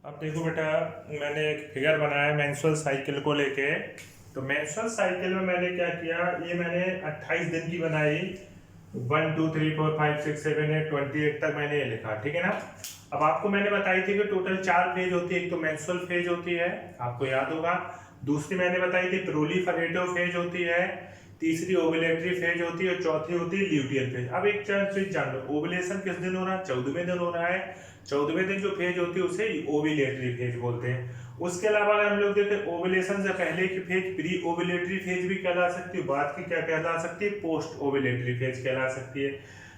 अब देखो बेटा, मैंने एक फिगर बनाया है मेंस्ट्रुअल साइकिल को लेके। तो मेंस्ट्रुअल साइकिल में मैंने क्या किया, ये मैंने 28 दिन की बनाई। 1 2 3 4 5 6 7 8 28 तक मैंने ये लिखा, ठीक है ना। अब आपको मैंने बताई थी कि टोटल 4 फेज होती है। एक तो मेंस्ट्रुअल फेज होती है, आपको याद होगा। दूसरी मैंने बताई थी प्रोलिफरेटिव फेज होती है। तीसरी ओवुलेटरी फेज होती है और चौथी होती है ल्यूटियल फेज। अब एक चीज जान लो, ओवुलेशन किस दिन हो रहा है? 14वें दिन हो रहा है। 14वें दिन जो फेज होती है उसे ओवुलेटरी फेज बोलते हैं। उसके अलावा अगर हम लोग देखें, ओवुलेशन से पहले की फेज प्री ओवुलेटरी फेज भी कहला सकती है, बाद की क्या कहला सकती है? पोस्ट ओवुलेटरी फेज कहला सकती है।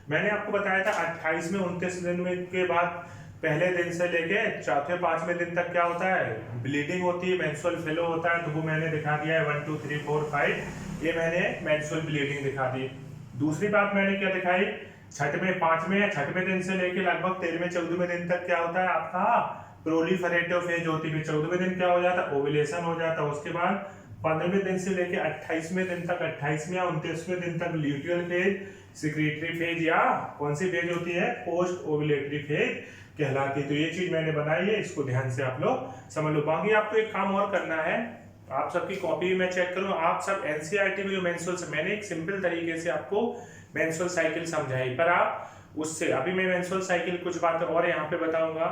मैंने आपको बताया था 28 में 29 दिन में के बाद पहले दिन से लेके चौथे 5वें दिन तक क्या होता है? ब्लीडिंग होती है, मेंस्ट्रुअल फ्लो होता है। तो वो मैंने दिखा दिया है 1 2 3 4 5, ये मैंने मेंस्ट्रुअल ब्लीडिंग दिखा दी। दूसरी बात मैंने क्या दिखाई, छठवें दिन से लेके लगभग 13वें 14वें दिन तक क्या होता है आपका? प्रोलिफरेटिव फेज होती है। 14वें दिन क्या हो जाता है? ओवुलेशन हो जाता है। उसके बाद 15वें दिन से लेके 28वें दिन तक, 28वें या 29वें दिन तक ल्यूटियल फेज, सिक्रीटरी फेज या कौन सी फेज होती है? पोस्ट ओवुलेटरी फेज कहलाती है। तो ये चीज मैंने बनाई है, इसको ध्यान से आप लोग समझ लो। बाकी आपको एक काम और करना है, आप सबकी कॉपी में चेक करो, आप सब एनसीईआरटी में जो मेंस्ट्रुअल से मैंने एक सिंपल तरीके से आपको मेंस्ट्रुअल साइकिल समझाई, पर आप उससे अभी मैं मेंस्ट्रुअल साइकिल कुछ बातें और यहाँ पे बताऊंगा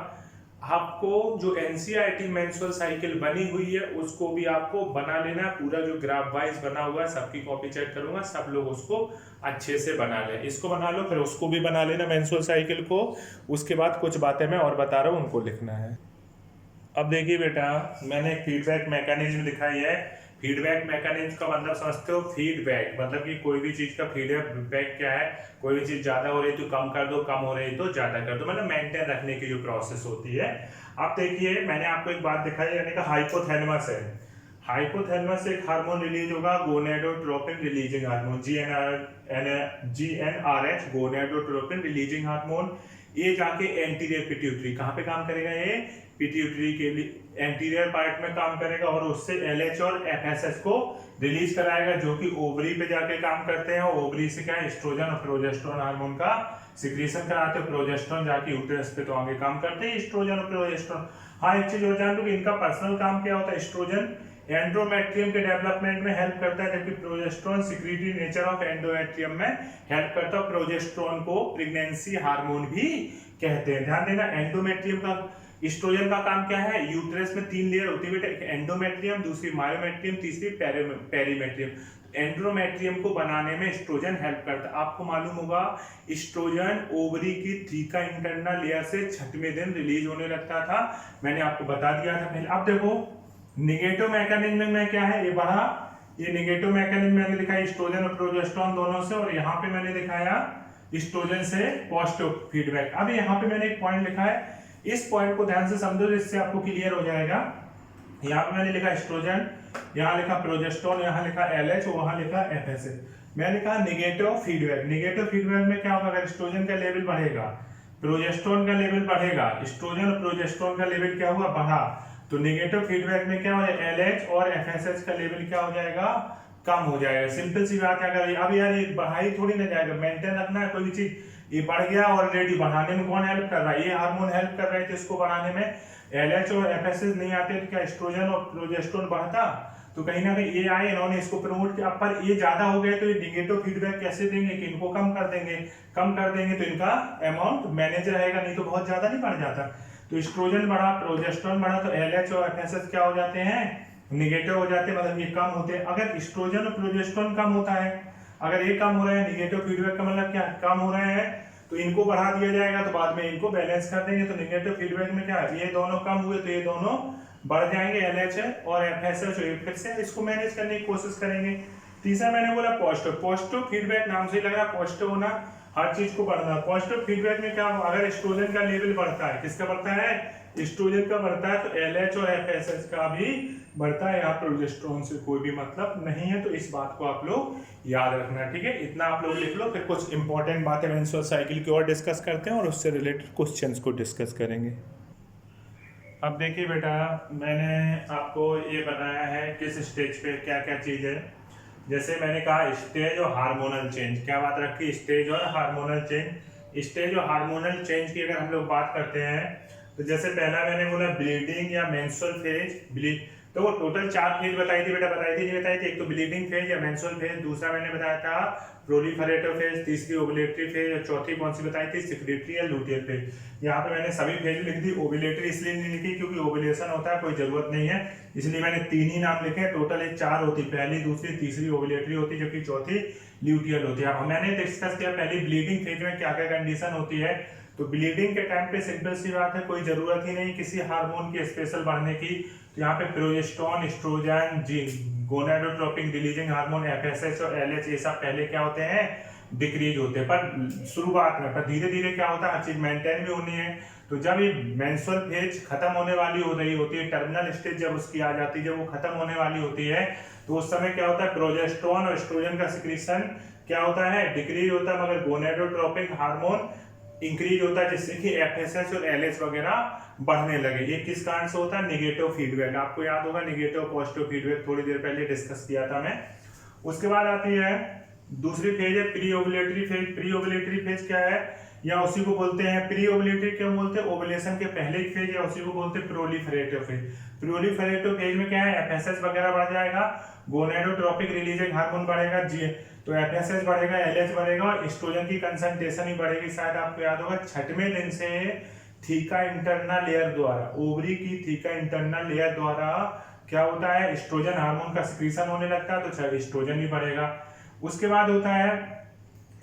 आपको। जो एनसीईआरटी मेंस्ट्रुअल साइकिल बनी हुई है उसको भी आपको बना लेना। पूरा जो ग्राफ वाइज बना हुआ है सबकी कॉपी चेक करूंगा, सब लोग उसको अच्छे से बना ले। इसको बना लो, फिर उसको भी बना लेना मेंस्ट्रुअल साइकिल को। उसके बाद कुछ बातें मैं और बता रहा हूँ, उनको लिखना है। अब देखिए बेटा, मैंने एक फीडबैक मैकेनिज्म दिखाई है। फीडबैक मैकेनिज्म का मतलब समझते हो? फीडबैक मतलब कि कोई भी चीज का फीडबैक क्या है? कोई भी चीज ज्यादा हो रही तो कम कर दो, कम हो रही तो ज्यादा कर दो, मतलब मेंटेन रखने की जो प्रोसेस होती है। अब देखिए, मैंने आपको एक बात दिखाई, यानी कि हाइपोथैलेमस है। हाइपोथैलेमस से एक हार्मोन रिलीज होगा, gonadotropin releasing hormone, GnRH, gonadotropin releasing hormone. ये जाके एंटीरियर पिट्यूटरी, कहाँ पे काम करेगा? ये पिट्यूटरी के लिए एंटीरियर पार्ट में काम करेगा और उससे LH और FSH को रिलीज कराएगा, जो कि ओवरी पे जाके काम करते हैं। ओवरी से क्या है? एस्ट्रोजन और प्रोजेस्टेरोन हार्मोन का सिक्रीशन कराते हैं। प्रोजेस्टेरोन जाके यूट्रस पे तो आगे काम करते हैं, एस्ट्रोजन और प्रोजेस्टेरोन। हाँ, एक चीज और जान लो कि इनका पर्सनल काम क्या होता है। एस्ट्रोजन एंडोमेट्रियम के डेवलपमेंट में हेल्प करता है, जबकि progesterone secretory nature of endometrium में हेल्प करता है। प्रोजेस्टेरोन को प्रेगनेंसी हार्मोन भी कहते हैं। ध्यान देना, एंडोमेट्रियम का, एस्ट्रोजन का काम क्या है? यूट्रस में 3 लेयर होती है बेटा, एक एंडोमेट्रियम, दूसरी मायोमेट्रियम, तीसरी पेरीमेट्रियम। एंड्रोमेट्रियम को बनाने में एस्ट्रोजन हेल्प करता है। आपको मालूम होगा, एस्ट्रोजन ओवरी की थीका इंटरनल लेयर से 6वें दिन रिलीज होने लगता था, मैंने आपको बता दिया था पहले। अब देखो, निगेटिव मैकेनिज्म में क्या है? ये बढ़ा, ये निगेटिव मैकेनिज्म मैंने दिखाया एस्ट्रोजन और प्रोजेस्टेरोन दोनों से, और यहाँ पे मैंने दिखाया एस्ट्रोजन से पॉजिटिव फीडबैक। अब यहाँ पे मैंने एक पॉइंट लिखा है, इस पॉइंट को ध्यान से समझो, जिससे आपको क्लियर हो जाएगा। यहाँ पे मैंने लिखा एस्ट्रोजन, यहाँ लिखा प्रोजेस्टेरोन, यहाँ लिखा LH, वहां लिखा FSH। मैं लिखा निगेटिव फीडबैक। निगेटिव फीडबैक में क्या होगा? अगर एस्ट्रोजन का लेवल बढ़ेगा, प्रोजेस्टेरोन का लेवल बढ़ेगा, एस्ट्रोजन और प्रोजेस्टेरोन का लेवल क्या हुआ? बढ़ा, तो निगेटिव फीडबैक में क्या हो जाएगा? LH और FSH का लेवल क्या हो जाएगा? कम हो जाएगा। सिंपल सी बात है। अगर अब यार ये बढ़ाई थोड़ी ना जाएगा, मेंटेन रखना है कोई भी चीज। ये बढ़ गया, ऑलरेडी बढ़ाने में कौन हेल्प कर रहा है? ये हार्मोन हेल्प कर रहे थे इसको बढ़ाने में। LH और FSH नहीं आते तो क्या एस्ट्रोजन और प्रोजेस्टेरोन बढ़ता? तो कहीं ना कहीं ये आए, इन्होंने इसको प्रमोट किया। पर ये ज्यादा हो गए तो ये निगेटिव फीडबैक कैसे देंगे कि इनको कम कर देंगे। कम कर देंगे तो इनका अमाउंट मैनेज रहेगा, नहीं तो बहुत ज्यादा नहीं बढ़ जाता। तो एस्ट्रोजन बढ़ा, प्रोजेस्टेरोन बढ़ा, तो LH और FSH क्या हो जाते हैं? निगेटिव हो जाते हैं, मतलब ये कम होते हैं। अगर एस्ट्रोजन और प्रोजेस्टेरोन कम होता है, अगर ये कम हो रहा है, निगेटिव फीडबैक का मतलब क्या? कम हो रहे हैं, तो इनको बढ़ा दिया जाएगा, तो बाद में इनको बैलेंस कर देंगे। तो निगेटिव फीडबैक में क्या है? ये दोनों कम हुए तो ये दोनों बढ़ जाएंगे, LH और FSH। फिर से इसको मैनेज करने की कोशिश करेंगे। तीसरा मैंने बोला पॉजिटिव। पॉजिटिव फीडबैक नाम से ही लग रहा है पॉजिटिव होना, हर चीज को बढ़ना। पॉजिटिव फीडबैक में क्या होगा? अगर एस्ट्रोजन का लेवल बढ़ता है, किसका बढ़ता है? एस्ट्रोजन का बढ़ता है, तो LH और FSH का भी बढ़ता है। यहाँ प्रोजेस्टेरोन से कोई भी मतलब नहीं है, तो इस बात को आप लोग याद रखना, ठीक है। इतना आप लोग लिख लो, फिर कुछ इंपॉर्टेंट बातें मेंस्ट्रुअल साइकिल की और डिस्कस करते हैं और उससे रिलेटेड क्वेश्चंस को डिस्कस करेंगे। अब देखिए बेटा, मैंने आपको ये बनाया है किस स्टेज पे क्या क्या चीज है। जैसे मैंने कहा स्टेज और हार्मोनल चेंज, क्या बात रखी? स्टेज और हार्मोनल चेंज। स्टेज और हार्मोनल चेंज की अगर हम लोग बात करते हैं, तो जैसे पहला मैंने बोला ब्लीडिंग या मेंस्ट्रुअल फेज, तो वो टोटल 4 फेज बताई थी बेटा, बताई थी नहीं बताई थी? एक तो ब्लीडिंग फेज या मेंस्ट्रुअल फेज, दूसरा मैंने बताया था प्रोलिफरेटिव फेज, तीसरी ओवुलेटरी फेज, और चौथी कौन सी बताई थी? सेक्रेटरी या लुटियल फेज। यहाँ पे मैंने सभी फेज लिख दी, ओवुलेटरी इसलिए नहीं लिखी क्योंकि ओवुलेशन होता है, कोई जरूरत नहीं है, इसलिए मैंने 3 ही नाम लिखे। टोटल ये 4 होती, पहली, दूसरी, तीसरी ओवुलेटरी होती, जबकि चौथी ल्यूटियल होती है। अब मैंने डिस्कस किया पहली ब्लीडिंग फेज में क्या क्या कंडीशन होती है। तो ब्लीडिंग के टाइम पे सिंपल सी बात है, कोई जरूरत ही नहीं किसी हार्मोन की स्पेशल बढ़ने की। तो यहाँ पे progesterone, estrogen, gonadotropin releasing hormone, FSH और एलएच, ये सब पहले क्या होते हैं? डिक्रीज होते हैं, पर शुरुआत में। पर धीरे धीरे क्या होता है, हर चीज मेंटेन भी होनी है। तो जब ये मेंस्ट्रुअल फेज खत्म होने वाली हो रही होती है, टर्मिनल स्टेज जब उसकी आ जाती है, जब वो खत्म होने वाली होती है, तो उस समय क्या होता है? प्रोजेस्टेरोन और एस्ट्रोजन का सिक्रीशन क्या होता है? डिक्रीज होता है, मगर गोनाडोट्रोपिन हार्मोन इंक्रीज होता है, जिससे कि एफएसएच और एलएच वगैरह बढ़ने लगे। ये किस कारण से होता है? Negative feedback. आपको याद होगा नेगेटिव पॉजिटिव फीडबैक, थोड़ी देर पहले डिस्कस किया था मैं। उसके बाद आती है दूसरी फेज है pre ovulatory phase. Pre ovulatory phase क्या है, या उसी को बोलते हैं प्री ओवुलेटरी क्यों बोलते हैं? ओवुलेशन के पहले एक फेज, या उसी को बोलते हैं प्रोलिफरेटिव फेज। प्रोलिफरेटिव फेज में क्या है? एफएसएच वगैरह बढ़ जाएगा, गोनाडोट्रोपिक रिलीजिंग हार्मोन बढ़ेगा, तो एफएसएच बढ़ेगा, एलएच बढ़ेगा, और एस्ट्रोजन की कंसंट्रेशन ही बढ़ेगी। शायद आपको याद होगा 6वें दिन से थीका इंटरनल लेयर द्वारा, ओवरी की थीका इंटरनल लेयर द्वारा क्या होता है? एस्ट्रोजन हार्मोन का सिक्रीशन होने लगता है, तो एस्ट्रोजन ही बढ़ेगा। उसके बाद होता है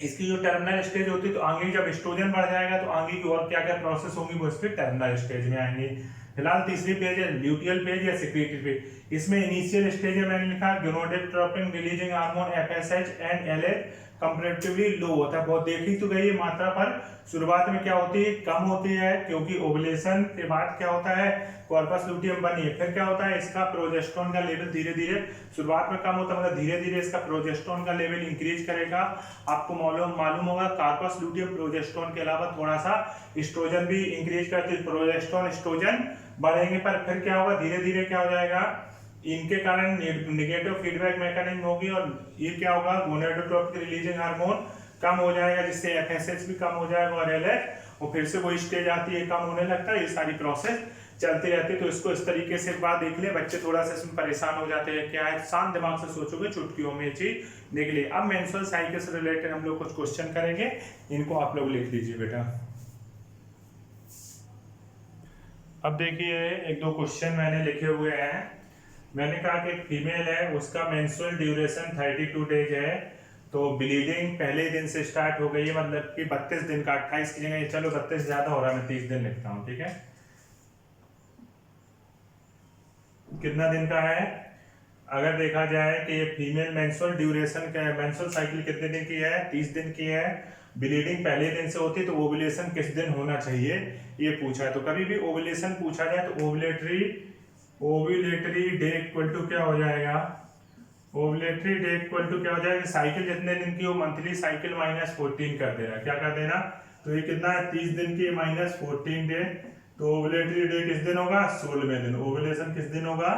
इसकी जो टर्मिनल स्टेज होती है, तो आगे जब एस्ट्रोजन बढ़ जाएगा तो आगे की और क्या क्या प्रोसेस होंगी वो इसके टर्मिनल स्टेज में आएंगे। फिलहाल तीसरी फेज है ल्यूटियल फेज या सेक्रेटरी फेज। इसमें इनिशियल स्टेज है, मैंने लिखा gonadotropin releasing hormone FSH and LH comparatively low होता है। बहुत देखी तो गई है मात्रा, पर शुरुआत में क्या होती है? कम होती है, क्योंकि ओवुलेशन के बाद क्या होता है? कॉर्पस लुटियम बनी है। फिर क्या होता है? इसका प्रोजेस्टेरोन का लेवल धीरे धीरे, शुरुआत में कम होता है, मतलब धीरे धीरे इसका प्रोजेस्टेरोन का लेवल इंक्रीज करेगा। आपको मालूम होगा कार्पस लुटियम प्रोजेस्टेरोन के अलावा थोड़ा सा एस्ट्रोजन भी इंक्रीज करती है, प्रोजेस्टेरोन एस्ट्रोजन बढ़ेंगे। पर फिर क्या होगा? धीरे धीरे क्या हो जाएगा? इनके कारण नेगेटिव फीडबैक मैकेनिज्म होगी, और ये क्या होगा? गोनाडोट्रोपिक रिलीजिंग हार्मोन कम हो जाएगा, जिससे एफएसएच भी कम हो जाएगा और एलएच, और फिर से वो स्टेज आती है, कम होने लगता है। ये सारी प्रोसेस चलती रहती है। तो इसको इस तरीके से एक बार देख ले, बच्चे थोड़ा सा इसमें परेशान हो जाते हैं। क्या है? शांत दिमाग से सोचोगे, चुटकियों में ये चीज देख लिए। अब मेंस्ट्रुअल साइकिल से रिलेटेड हम लोग कुछ क्वेश्चन करेंगे, इनको आप लोग लिख लीजिए बेटा। अब देखिए एक दो क्वेश्चन मैंने लिखे हुए हैं। मैंने कहा कि फीमेल है, उसका मेंस्ट्रुअल ड्यूरेशन 32 डेज है, तो ब्लीडिंग पहले दिन से स्टार्ट हो गई है, मतलब कि 32 दिन का, 28 की जगह चलो 32 ज्यादा हो रहा है, मैं 30 दिन लिखता हूँ, ठीक है। कितना दिन का है? अगर देखा जाए कि ये फीमेल मेंस्ट्रुअल ड्यूरेशन क्या है, मेंस्ट्रुअल साइकिल कितने दिन की है? 30 दिन की है। ब्लीडिंग पहले दिन से होती है, तो ओवुलेशन किस दिन होना चाहिए ये पूछा है। तो कभी भी ओवुलेशन पूछा जाए तो ओवुलेटरी डे इक्वल टू क्या हो जाएगा? ओवुलेटरी डे इक्वल टू क्या हो जाएगा? साइकिल जितने दिन की हो, मंथली साइकिल माइनस 14 कर देना। क्या कर देना? तो ये कितना है? 30 दिन की माइनस 14 डे, तो ओवुलेटरी डे किस दिन होगा? 16वें दिन। ओवुलेशन किस दिन होगा?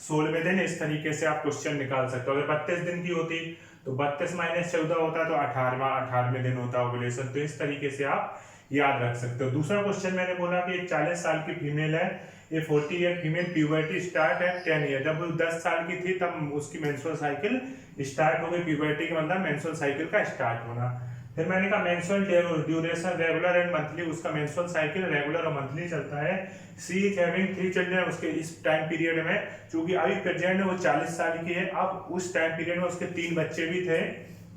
16वें दिन। इस तरीके से आप क्वेश्चन निकाल सकते हो। अगर 32 दिन की होती तो 32 माइनस 14 होता, तो 18वां दिन होता ओवुलेशन। तो इस तरीके से आप याद रख सकते हो। दूसरा क्वेश्चन मैंने बोला कि एक 40 साल की फीमेल है, ये 40 ईयर फीमेल, प्यूबर्टी स्टार्ट है 10 ईयर। जब वो 10 साल की थी तब उसकी मेंस्ट्रुअल साइकिल स्टार्ट हो गई। प्यूबर्टी का मतलब मेंस्ट्रुअल साइकिल का स्टार्ट होना। फिर मैंने कहा menstrual duration regular and monthly, उसका मेंस्ट्रुअल साइकिल रेगुलर और मंथली चलता है। सी इज हैविंग 3 चिल्ड्रन, उसके इस टाइम पीरियड में, चूंकि अभी प्रेजेंट में वो 40 साल की है, अब उस टाइम पीरियड में उसके 3 बच्चे भी थे।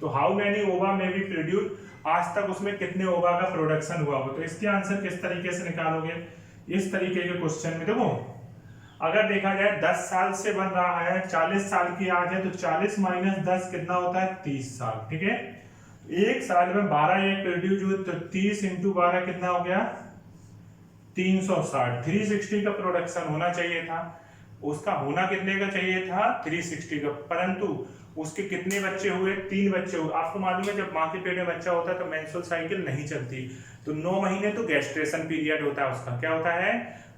तो हाउ मेनी ओवा में बी प्रोड्यूस, आज तक उसमें कितने ओवा का प्रोडक्शन हुआ हो। तो इसके आंसर किस तरीके से निकालोगे? इस तरीके के क्वेश्चन में देखो, अगर देखा जाए 10 साल से बन रहा है, 40 साल की आज है, तो 40 माइनस 10 कितना होता है? 30 साल, ठीक है। एक साल में 12 एग प्रोड्यूस हुए, तो 30 इंटू 12 कितना हो गया? 360। 360 का प्रोडक्शन होना चाहिए था, उसका होना कितने का चाहिए था? 360 का, परंतु उसके कितने बच्चे हुए? 3 बच्चे हुए। आपको मालूम है जब माँ के पेट में बच्चा होता है तो मेंस्ट्रुअल साइकिल नहीं चलती, तो 9 महीने तो गैस्ट्रेशन पीरियड होता है उसका। क्या होता है?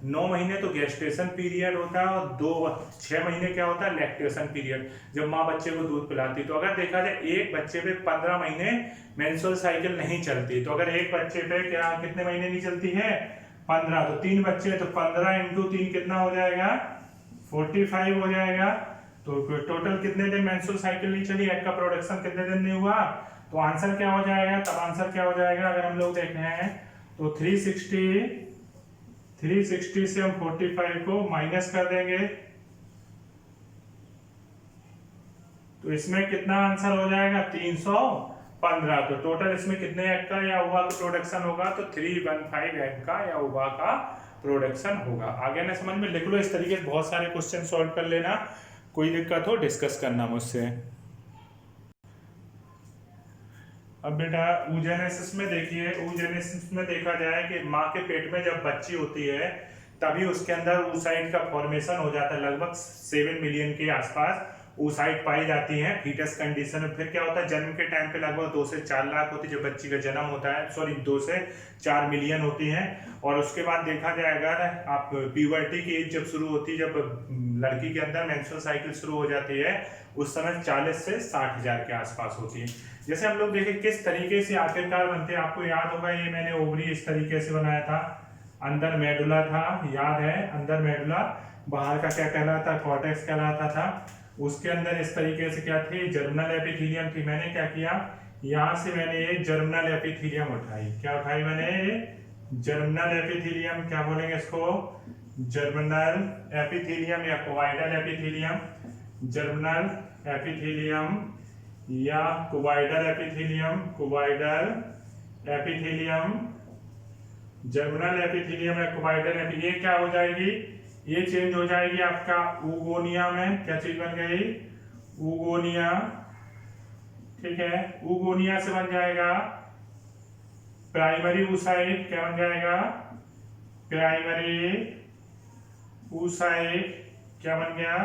9 महीने तो गैस्ट्रेशन पीरियड होता है, और 6 महीने क्या होता है? लैक्टेशन पीरियड, जब माँ बच्चे को दूध पिलाती। तो अगर देखा जाए एक बच्चे पे 15 महीने मेंस्ट्रुअल साइकिल नहीं चलती, तो अगर एक बच्चे पे क्या कितने महीने नहीं चलती है? 15, तो 3 बच्चे, तो 15 इंटू 3 कितना हो जाएगा, 45 हो जाएगा। तो टोटल कितने दिन मेंस्ट्रुअल साइकिल नहीं चली, एग का प्रोडक्शन कितने दिन नहीं हुआ, तो आंसर क्या हो जाएगा, तब आंसर क्या हो जाएगा अगर हम लोग देख रहे हैं तो 360 से हम 45 को माइनस कर देंगे, तो इसमें कितना आंसर हो जाएगा 315। तो टोटल इसमें कितने एग का या ओवा का प्रोडक्शन होगा, तो 315 एग का या ओवा का प्रोडक्शन होगा। आगे ना समझ में लिख लो, इस तरीके से बहुत सारे क्वेश्चन सॉल्व कर लेना, कोई दिक्कत हो डिस्कस करना मुझसे। अब बेटा oogenesis में देखिए, oogenesis में देखा जाए कि माँ के पेट में जब बच्ची होती है तभी उसके अंदर oocyte का फॉर्मेशन हो जाता है, लगभग 7 मिलियन के आसपास oocyte पाई जाती है फीटस कंडीशन में। फिर क्या होता है, जन्म के टाइम पे लगभग 2 से 4 लाख होती है, जब बच्ची का जन्म होता है, सॉरी 2 से 4 मिलियन होती हैं। और उसके बाद देखा जाएगा आप प्यूबर्टी की एज जब शुरू होती है, जब लड़की के अंदर मेंस्ट्रुअल साइकिल शुरू हो जाती है, उस समय 40 से 60 हजार के आसपास होती है। जैसे हम लोग देखें किस तरीके से आखिरकार बनते हैं, आपको याद होगा ये मैंने ओवरी इस तरीके से बनाया था, अंदर मेडुला था, याद है, अंदर मेडुला, बाहर का क्या कहलाता, कॉर्टेक्स कहलाता था। उसके अंदर इस तरीके से क्या थी, जर्मिनल एपिथेलियम थी। मैंने क्या किया, यहाँ से मैंने ये जर्मिनल एपिथेलियम उठाई, क्या उठाई मैंने, जर्मिनल एपिथेलियम, क्या बोलेंगे इसको, जर्मिनल एपिथेलियम या कोवाइडल एपिथेलियम, जर्मिनल एपिथेलियम या कुवाइडल एपिथेलियम, कुवाइडल एपिथेलियम, जर्मिनल एपिथेलियम या कुवाइडल एपिथेलियम, ये क्या हो जाएगी, ये चेंज हो जाएगी आपका ऊगोनिया में, क्या चीज बन गई, ऊगोनिया, ठीक है। ऊगोनिया से बन जाएगा प्राइमरी oocyte, क्या बन जाएगा, प्राइमरी oocyte, क्या बन गया,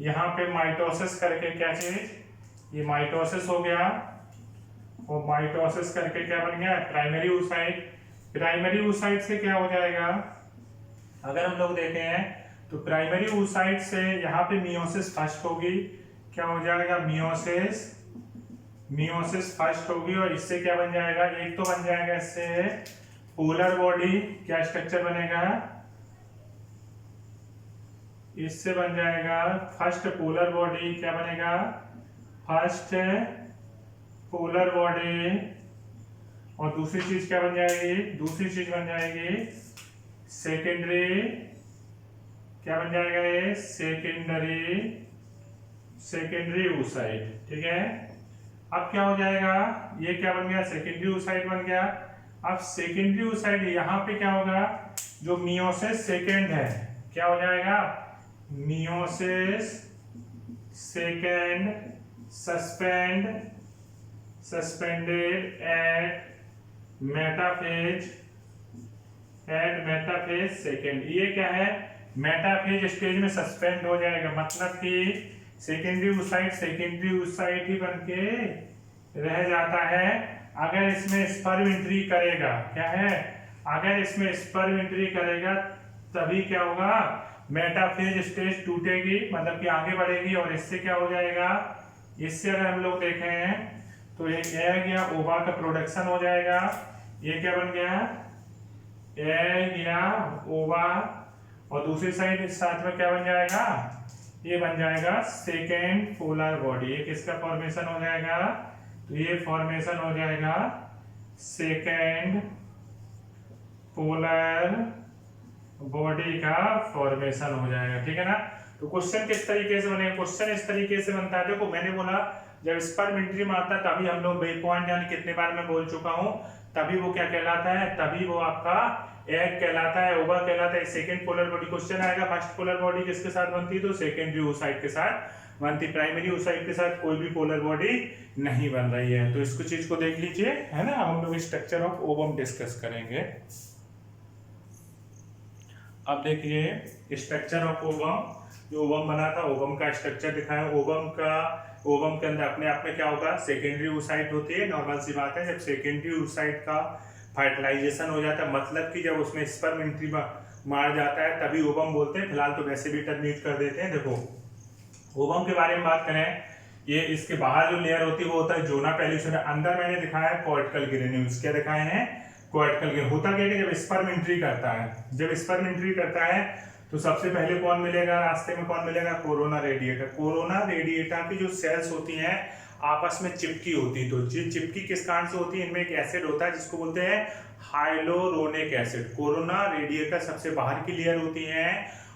यहाँ पे माइटोसिस करके क्या चीज, ये माइटोसिस हो गया, और माइटोसिस करके क्या बन गया, प्राइमरी oocyte। प्राइमरी oocyte से क्या हो जाएगा, अगर हम लोग देखें हैं तो प्राइमरी oocyte से यहाँ पे मियोसिस फर्स्ट होगी, क्या हो जाएगा, मियोसिस फर्स्ट होगी, और इससे क्या बन जाएगा, एक तो बन जाएगा इससे पोलर बॉडी, क्या स्ट्रक्चर बनेगा, इससे बन जाएगा फर्स्ट पोलर बॉडी, क्या बनेगा, फर्स्ट पोलर बॉडी, और दूसरी चीज क्या बन जाएगी, दूसरी चीज बन जाएगी सेकेंडरी, क्या बन जाएगा ये, सेकेंडरी oocyte, ठीक है। अब क्या हो जाएगा, ये क्या बन गया, सेकेंडरी oocyte बन गया। अब सेकेंडरी oocyte यहाँ पे क्या होगा, जो मियोसिस सेकेंड है, क्या हो जाएगा, meiosis second suspended at metaphase second, ये क्या है, मेटाफेज स्टेज में सस्पेंड हो जाएगा, मतलब कि सेकेंडरी oocyte ही बन के रह जाता है अगर इसमें स्पर्म एंट्री करेगा, क्या है, अगर इसमें स्पर्म एंट्री करेगा तभी क्या होगा, मेटाफेज स्टेज टूटेगी, मतलब कि आगे बढ़ेगी, और इससे क्या हो जाएगा, इससे अगर हम लोग देखें तो ये एग या ओवा का प्रोडक्शन हो जाएगा। ये क्या बन गया, एग या ओवा, और दूसरी साइड साथ में क्या बन जाएगा, ये बन जाएगा सेकेंड पोलर बॉडी। ये किसका फॉर्मेशन हो जाएगा, तो ये फॉर्मेशन हो जाएगा सेकेंड पोलर बॉडी का फॉर्मेशन हो जाएगा, ठीक है ना। तो क्वेश्चन किस तरीके से बनेगा, क्वेश्चन इस तरीके से बनता है, देखो मैंने बोला जब स्पर्म एंट्री में आता है तभी हम लोग वेव पॉइंट, यानी कितने बार मैं बोल चुका हूं, तभी वो क्या कहलाता है, तभी वो आपका एग कहलाता है, ओवा कहलाता है। सेकंड पोलर बॉडी क्वेश्चन आएगा, फर्स्ट पोलर बॉडी किसके साथ बनती है, तो सेकेंडरी oocyte के साथ बनती, प्राइमरी oocyte के साथ कोई भी पोलर बॉडी नहीं बन रही है। तो इसको चीज को देख लीजिए, है ना। हम लोग स्ट्रक्चर ऑफ ओवम डिस्कस करेंगे। अब देखिए स्ट्रक्चर ऑफ ओवम, जो ओवम बना था ओवम का स्ट्रक्चर दिखाया। ओवम के अंदर अपने आप में क्या होगा, सेकेंडरी oocyte होती है, नॉर्मल सी बात है। जब सेकेंडरी oocyte का फर्टिलाइजेशन हो जाता है, मतलब कि जब उसमें स्पर्म एंट्री मार जाता है तभी ओवम बोलते हैं। फिलहाल तो वैसे भी टर्म यूज कर देते हैं। देखो ओवम के बारे में बात करें, ये इसके बाहर जो लेयर होती है वो होता है जोना पेल्यूसिना, अंदर मैंने दिखाया है कॉर्टिकल ग्रेन्यूल्स। क्या दिखाए हैं, कोर्टिकल होता क्या है कि जब स्पर्म एंट्री करता है, जब स्पर्म एंट्री करता है तो सबसे पहले कौन मिलेगा रास्ते में, कौन मिलेगा, कोरोना रेडिएटा। कोरोना रेडिएटा की जो सेल्स होती हैं आपस में चिपकी होती है। तो ये चिपकी किस कारण से होती है, इनमें एक एसिड होता है जिसको बोलते हैं हाइलोरोनिक एसिड। कोरोना रेडिएटा सबसे बाहर की लेयर होती है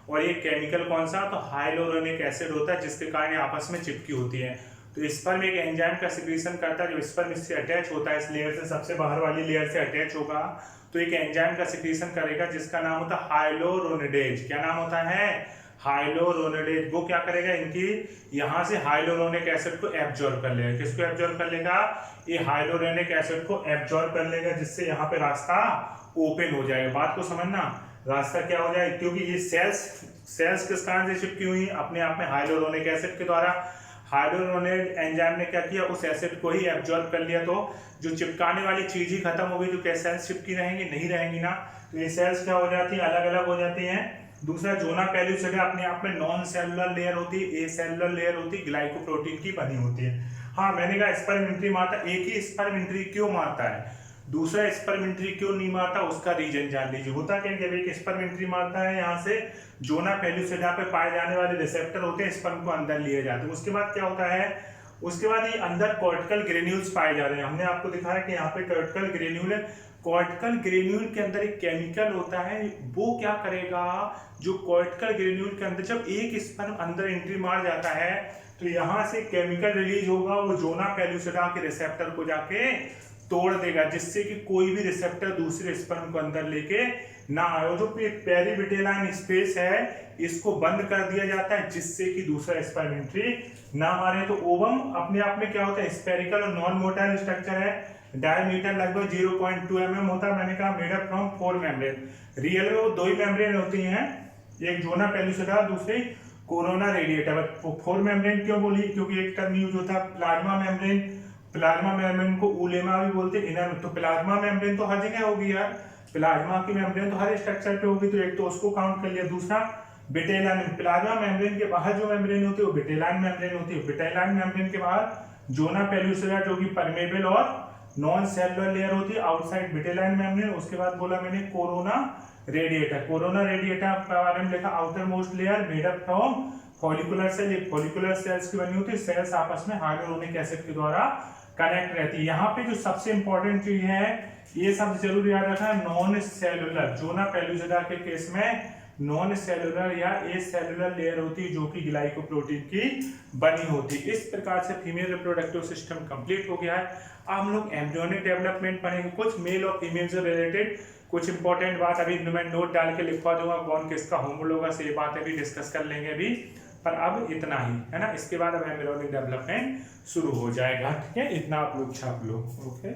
और ये केमिकल कौन सा, तो हाइलोरोनिक एसिड होता है जिसके कारण आपस में चिपकी होती है। तो स्पर्म एक एंजाइम का सिक्रीशन करता है, जब स्पर्म इससे अटैच होता है, इस लेयर से सबसे बाहर वाली लेयर से अटैच होगा तो एक एंजाइम का सिक्रीशन करेगा जिसका नाम होता है हाइलोरोनिडेज। क्या नाम होता है, हाइलोरोनिडेज। वो क्या करेगा, इनकी यहाँ से हाइलोरोनिक एसिड को एब्जॉर्ब कर लेगा। किसको एब्जॉर्ब कर लेगा, ये हाइलोरोनिक एसिड को एब्जॉर्ब कर लेगा, जिससे यहाँ पे रास्ता ओपन हो जाएगा। बात को समझना, रास्ता क्या हो जाए, क्योंकि ये सेल्स किस कारण से चिपकी हुई, अपने आप में हाइलोरोनिक एसिड के द्वारा। हाइलोरोनिक एंजाइम ने क्या किया, उस एसिड को ही एब्जॉर्ब कर लिया, तो जो चिपकाने वाली चीज ही खत्म हो गई, तो क्या सेल्स चिपकी रहेंगी, नहीं रहेंगी ना। तो ये सेल्स क्या हो जाती है, अलग अलग हो जाती हैं। दूसरा जोना पेल्यूसिडा अपने आप में नॉन सेलुलर लेयर होती है, ए सेलुलर लेयर होती है, ग्लाइकोप्रोटीन की बनी होती है। हाँ, मैंने कहा स्पर्म एंट्री मारता, एक ही स्पर्म एंट्री क्यों मारता है, दूसरा स्पर्म एंट्री क्यों नहीं मारता, उसका रीजन जान लीजिए। होता क्या, जब एक स्पर्म एंट्री मारता है, यहाँ से जोना पेल्यूसिडा पे पाए जाने वाले रिसेप्टर होते हैं, स्पर्म को अंदर लिए जाते हैं। उसके बाद क्या होता है, उसके बाद ये अंदर कॉर्टिकल ग्रेन्यूल्स पाए जा रहे हैं। हमने आपको दिखाया कि यहाँ पे कॉर्टिकल ग्रेन्यूल है। कॉर्टिकल ग्रेन्यूल के अंदर एक केमिकल होता है, वो क्या करेगा, जो कॉर्टिकल ग्रेन्यूल के अंदर जब एक स्पर्म अंदर एंट्री मार जाता है तो यहाँ से केमिकल रिलीज होगा, वो जोना पेल्यूसिडा के रिसेप्टर को जाके तोड़ देगा, जिससे कि कोई भी रिसेप्टर दूसरे स्पर्म को अंदर लेके ना आए। जो पेरीविटेलाइन स्पेस है इसको बंद कर दिया जाता है, जिससे कि दूसरा स्पर्म एंट्री ना मारे। तो ओवम अपने आप में क्या होता है, स्फेरिकल और नॉन मोटाइल स्ट्रक्चर है, डायमीटर लगभग 0.2 mm होता है। मैंने कहा made up from 4 membrane. Real में वो 2 ही मेम्ब्रेन होती हैं, एक जोना पेल्यूसिडा, दूसरी कोरोना रेडिएटा। 4 मेम्ब्रेन क्यों बोली, क्योंकि एक टर्म यूज होता है प्लाज्मा मेम्ब्रेन। प्लाज्मा मेम्ब्रेन को उलेमा भी बोलते हैं, इनर। तो प्लाज्मा मेम्ब्रेन तो हर जगह होगी यार, प्लाज्मा की मेम्ब्रेन तो हर स्ट्रक्चर पे होगी, तो एक तो उसको काउंट कर लिया। दूसरा बिटेलाइन, प्लाज्मा मेम्ब्रेन के बाहर जो मेम्ब्रेन होती है वो बिटेलाइन मेम्ब्रेन होती है। बिटेलाइन मेम्ब्रेन के बाहर जोना पेल्यूसिडा जो कि परमेबल और नॉन सेलुलर लेयर होती है, आउटसाइड बिटेलाइन मेम्ब्रेन। उसके बाद बोला मैंने कोरोना रेडिएटा। कोरोना रेडिएटा के बारे में लिखा outermost layer made up from follicular cell. ये फॉलिकुलर सेल्स की बनी होती है, सेल्स आपस में हाइलोरोनिक एसिड के द्वारा कनेक्ट रहती है। यहाँ पे जो सबसे इंपॉर्टेंट चीज है, ये सब जरूर याद रखना, नॉन सेलुलर। जोना पेल्यूसिडा के केस में नॉन सेलुलर या ए सेलुलर लेयर होती है, जो कि ग्लाइकोप्रोटीन की बनी होती है। इस प्रकार से फीमेल रिप्रोडक्टिव सिस्टम कंप्लीट हो गया है। अब हम लोग एम्ब्रियोनिक डेवलपमेंट पढ़ेंगे, कुछ मेल और फीमेल से रिलेटेड कुछ इंपॉर्टेंट बात अभी मैं नोट डाल के लिखवा दूंगा, कौन किसका होमोलोगस, ये बातें भी डिस्कस कर लेंगे अभी, पर अब इतना ही है ना। इसके बाद अब एम्ब्रियोनिक डेवलपमेंट शुरू हो जाएगा, ठीक है, इतना आप लोग छाप लो। ओके।